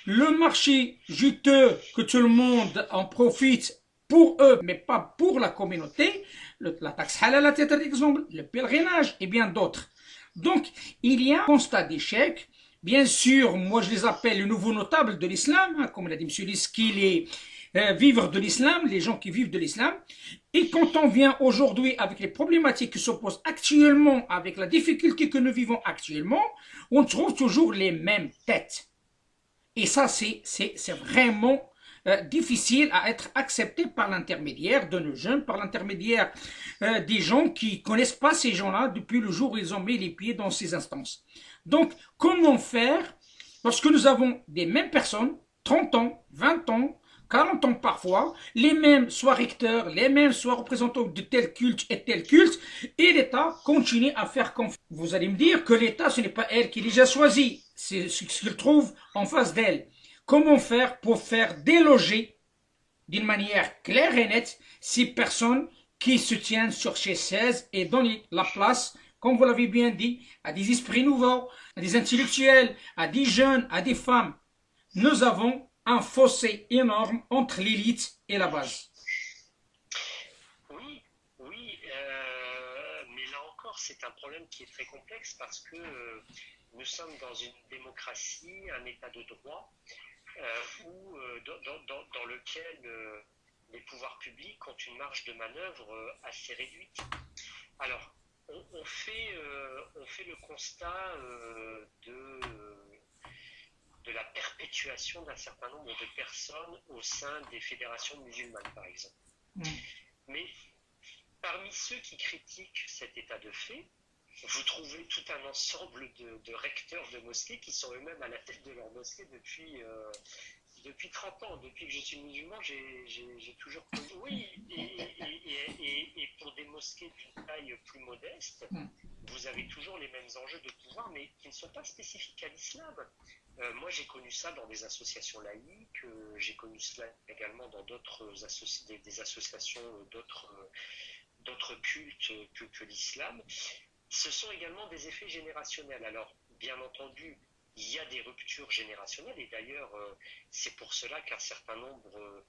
le marché juteux que tout le monde en profite pour eux, mais pas pour la communauté, la taxe halal à titre d'exemple, le pèlerinage et bien d'autres. Donc, il y a un constat d'échec. Bien sûr, moi je les appelle les nouveaux notables de l'islam, hein, comme l'a dit M. Liski, les vivre de l'islam, les gens qui vivent de l'islam. Et quand on vient aujourd'hui avec les problématiques qui s'opposent actuellement, avec la difficulté que nous vivons actuellement, on trouve toujours les mêmes têtes. Et ça, c'est vraiment difficile à être accepté par l'intermédiaire de nos jeunes, par l'intermédiaire des gens qui ne connaissent pas ces gens-là depuis le jour où ils ont mis les pieds dans ces instances. Donc, comment faire lorsque nous avons des mêmes personnes, 30 ans, 20 ans, 40 ans parfois, les mêmes soit recteurs, les mêmes soit représentants de tel culte et tel culte, et l'État continue à faire confiance. Vous allez me dire que l'État, ce n'est pas elle qui les a choisis, c'est ce qu'il trouve en face d'elle. Comment faire pour faire déloger d'une manière claire et nette ces personnes qui se tiennent sur ces chaises et donner la place, comme vous l'avez bien dit, à des esprits nouveaux, à des intellectuels, à des jeunes, à des femmes. Nous avons un fossé énorme entre l'élite et la base. Oui, mais là encore, c'est un problème qui est très complexe parce que nous sommes dans une démocratie, un état de droit, dans lequel les pouvoirs publics ont une marge de manœuvre assez réduite. Alors, on fait le constat de la perpétuation d'un certain nombre de personnes au sein des fédérations musulmanes, par exemple. Mais parmi ceux qui critiquent cet état de fait, vous trouvez tout un ensemble de recteurs de mosquées qui sont eux-mêmes à la tête de leur mosquée depuis 30 ans. Depuis que je suis musulman, j'ai toujours connu. Oui, et pour des mosquées d'une taille plus modeste, vous avez toujours les mêmes enjeux de pouvoir, mais qui ne sont pas spécifiques à l'islam. Moi, j'ai connu ça dans des associations laïques, j'ai connu cela également dans des associations d'autres cultes que l'islam. Ce sont également des effets générationnels. Alors, bien entendu, il y a des ruptures générationnelles, et d'ailleurs, c'est pour cela qu'un certain nombre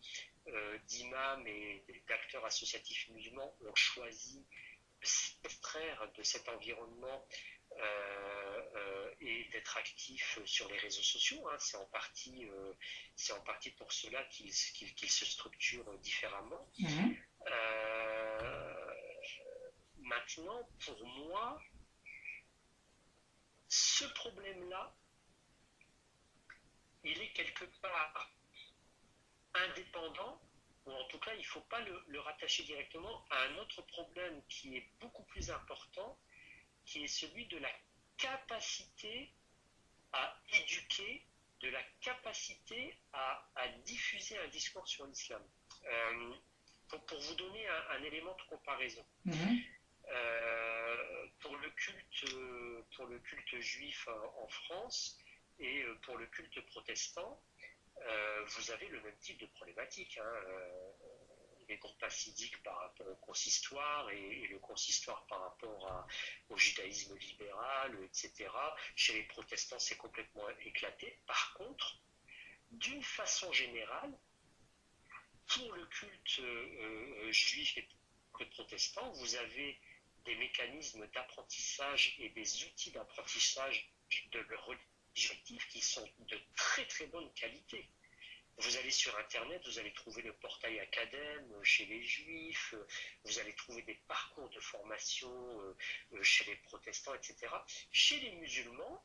d'imams et d'acteurs associatifs musulmans ont choisi de s'extraire de cet environnement et d'être actifs sur les réseaux sociaux. Hein. C'est en partie pour cela qu'ils se structurent différemment. Mhm. Maintenant, pour moi, ce problème-là, il est quelque part indépendant, ou en tout cas, il ne faut pas le rattacher directement à un autre problème qui est beaucoup plus important, qui est celui de la capacité à éduquer, de la capacité à diffuser un discours sur l'islam. Pour vous donner un élément de comparaison, pour le culte juif en France et pour le culte protestant, vous avez le même type de problématique. Hein. Les groupes hassidiques par rapport au consistoire et le consistoire par rapport au judaïsme libéral, etc. Chez les protestants, c'est complètement éclaté. Par contre, d'une façon générale, pour le culte juif et le protestant, vous avez des mécanismes d'apprentissage et des outils d'apprentissage de leur religion qui sont de très très bonne qualité. Vous allez sur Internet, vous allez trouver le portail Acadème chez les Juifs, vous allez trouver des parcours de formation chez les protestants, etc. Chez les musulmans,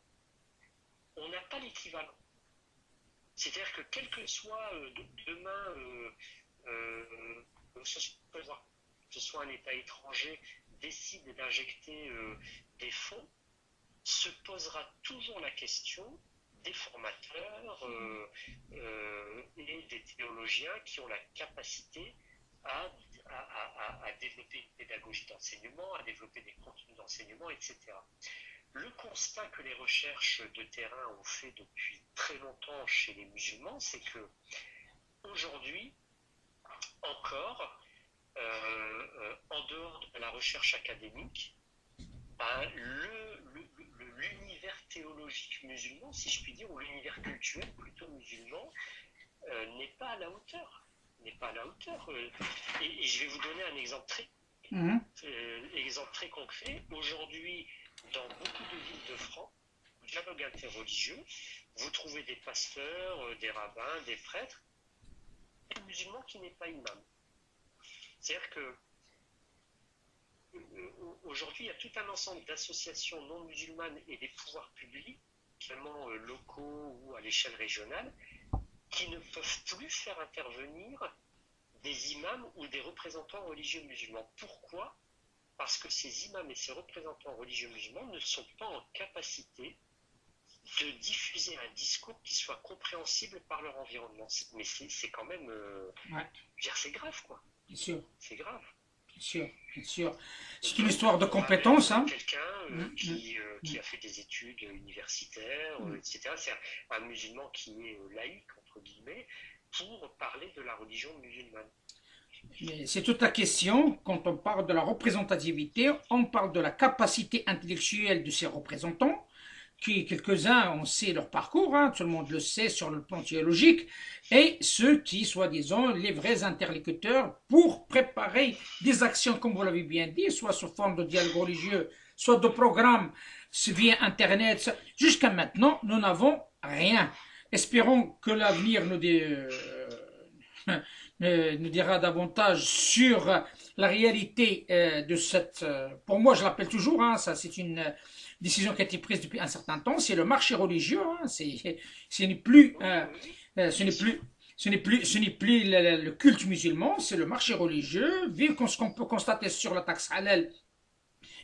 on n'a pas l'équivalent. C'est-à-dire que quel que soit demain, que ce soit un État étranger, décide d'injecter des fonds, se posera toujours la question des formateurs et des théologiens qui ont la capacité à développer une pédagogie d'enseignement, à développer des contenus d'enseignement, etc. Le constat que les recherches de terrain ont fait depuis très longtemps chez les musulmans, c'est que aujourd'hui, encore, en dehors de la recherche académique, l'univers théologique musulman, si je puis dire, ou l'univers culturel plutôt musulman, n'est pas à la hauteur. Et je vais vous donner un exemple très concret. Aujourd'hui, dans beaucoup de villes de France, dialogue interreligieux, vous trouvez des pasteurs, des rabbins, des prêtres, des musulmans qui n'est pas imam. C'est-à-dire que aujourd'hui, il y a tout un ensemble d'associations non musulmanes et des pouvoirs publics, notamment locaux ou à l'échelle régionale, qui ne peuvent plus faire intervenir des imams ou des représentants religieux musulmans. Pourquoi ? Parce que ces imams et ces représentants religieux musulmans ne sont pas en capacité de diffuser un discours qui soit compréhensible par leur environnement. Mais c'est quand même... c'est grave, quoi. Bien sûr. C'est grave. Bien sûr. C'est une histoire de compétences. Hein. Quelqu'un qui a fait des études universitaires, etc. C'est un musulman qui est laïque, entre guillemets, pour parler de la religion musulmane. C'est toute la question, quand on parle de la représentativité, on parle de la capacité intellectuelle de ces représentants, qui quelques-uns, on sait leur parcours, hein, tout le monde le sait sur le plan théologique, et ceux qui, soi-disant, les vrais interlocuteurs pour préparer des actions, comme vous l'avez bien dit, soit sous forme de dialogue religieux, soit de programmes via Internet. Jusqu'à maintenant, nous n'avons rien. Espérons que l'avenir nous dira davantage sur la réalité de cette... pour moi, je l'appelle toujours, hein, ça c'est une décision qui a été prise depuis un certain temps, c'est le marché religieux, hein, ce n'est plus le culte musulman, c'est le marché religieux, vu ce qu'on peut constater sur la taxe halal,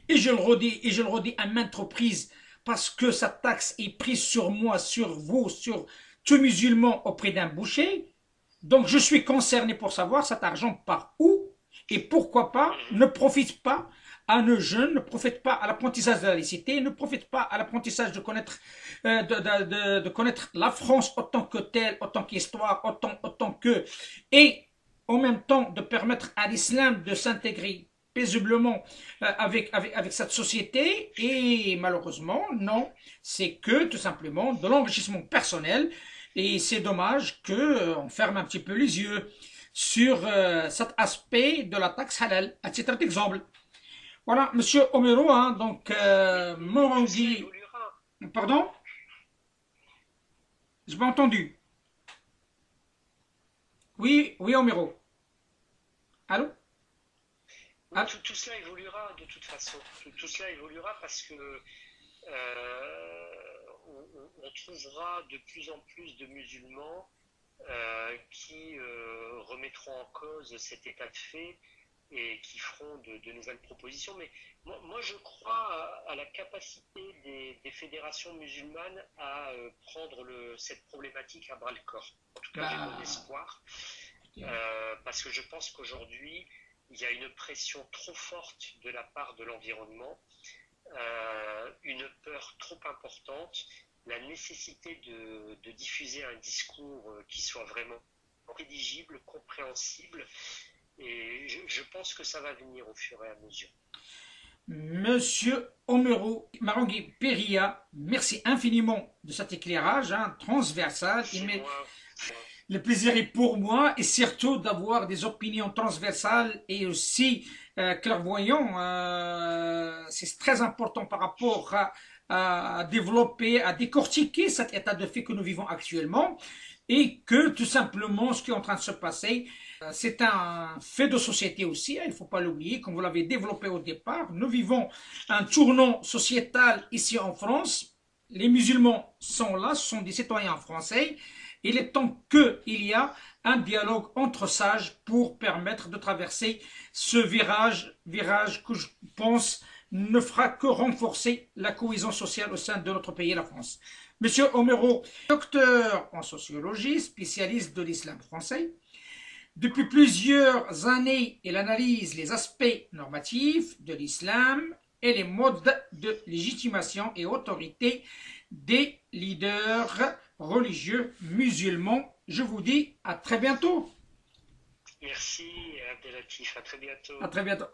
et je le redis à maintes reprises, parce que cette taxe est prise sur moi, sur vous, sur tout musulman auprès d'un boucher. Donc je suis concerné pour savoir cet argent part où et pourquoi pas ne profite pas à nos jeunes, ne profitent pas à l'apprentissage de la laïcité, ne profitent pas à l'apprentissage de connaître, de connaître la France autant que telle, autant qu'histoire, autant que, et en même temps de permettre à l'islam de s'intégrer paisiblement avec cette société. Et malheureusement, non, c'est que tout simplement de l'enrichissement personnel. Et c'est dommage qu'on ferme un petit peu les yeux sur cet aspect de la taxe halal, à titre d'exemple. Voilà, monsieur Omero, hein, donc Morangui. Pardon? J'ai pas entendu. Oui, oui, Omero. Allô? Oui, tout cela évoluera de toute façon. Tout cela évoluera parce que on trouvera de plus en plus de musulmans qui remettront en cause cet état de fait et qui feront de nouvelles propositions. Mais moi, je crois à la capacité des fédérations musulmanes à prendre cette problématique à bras le corps. En tout cas, j'ai bon espoir. Parce que je pense qu'aujourd'hui, il y a une pression trop forte de la part de l'environnement, une peur trop importante, la nécessité de diffuser un discours qui soit vraiment intelligible, compréhensible, et je pense que ça va venir au fur et à mesure. Monsieur Omero Marangui Peria, merci infiniment de cet éclairage hein, transversal. Le plaisir est pour moi et surtout d'avoir des opinions transversales et aussi clairvoyants. C'est très important par rapport à développer, à décortiquer cet état de fait que nous vivons actuellement et que tout simplement ce qui est en train de se passer, c'est un fait de société aussi, il ne faut pas l'oublier, comme vous l'avez développé au départ. Nous vivons un tournant sociétal ici en France. Les musulmans sont là, ce sont des citoyens français. Il est temps qu'il y ait un dialogue entre sages pour permettre de traverser ce virage que je pense ne fera que renforcer la cohésion sociale au sein de notre pays, la France. Monsieur Omero, docteur en sociologie, spécialiste de l'islam français. Depuis plusieurs années, il analyse les aspects normatifs de l'islam et les modes de légitimation et autorité des leaders religieux musulmans. Je vous dis à très bientôt. Merci Abdelatif, à très bientôt. À très bientôt.